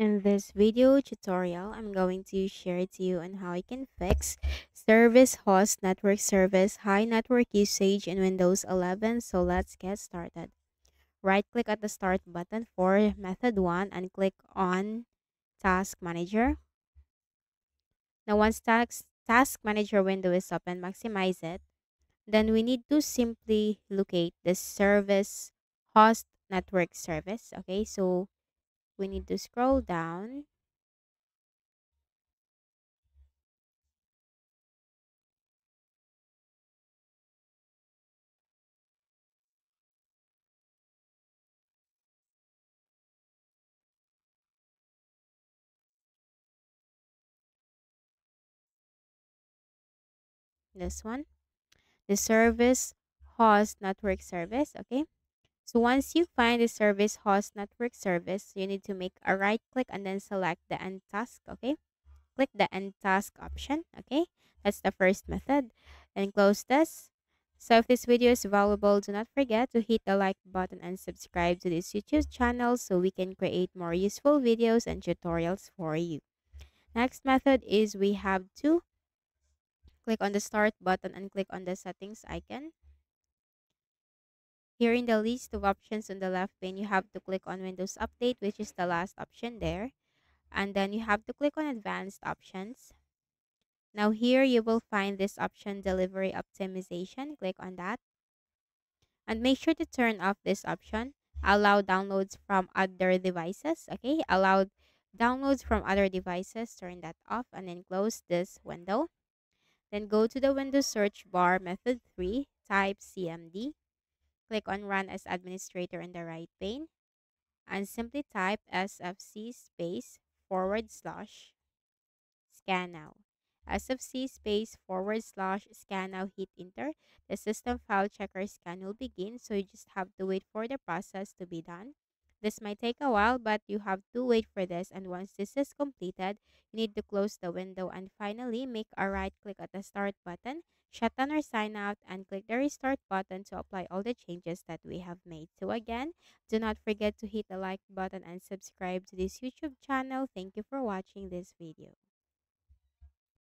In this video tutorial, I'm going to share to you on how you can fix service host network service high network usage in Windows 11. So let's get started. Right click at the start button for method 1 and click on Task Manager. Now once task Manager window is open, maximize it. Then we need to simply locate the service host network service. Okay, so we need to scroll down this one, the service host network service. Okay, so once you find the service host network service, you need to make a right click and then select the end task. Okay, click the end task option. Okay, that's the first method, and close this. So if this video is valuable, do not forget to hit the like button and subscribe to this YouTube channel so we can create more useful videos and tutorials for you. Next method is we have to click on the start button and click on the settings icon. Here in the list of options on the left pane, you have to click on Windows Update, which is the last option there. And then you have to click on Advanced Options. Now here you will find this option, Delivery Optimization. Click on that. And make sure to turn off this option. Allow downloads from other devices. Okay, allow downloads from other devices. Turn that off and then close this window. Then go to the Windows search bar, method 3, type CMD. Click on Run as Administrator in the right pane and simply type sfc space forward slash scan now. Sfc space forward slash scan now, hit enter. The system file checker scan will begin, so you just have to wait for the process to be done. This might take a while, but you have to wait for this, and once this is completed, you need to close the window and finally make a right click at the start button, shut down or sign out, and click the restart button to apply all the changes that we have made. So again, do not forget to hit the like button and subscribe to this YouTube channel. Thank you for watching this video.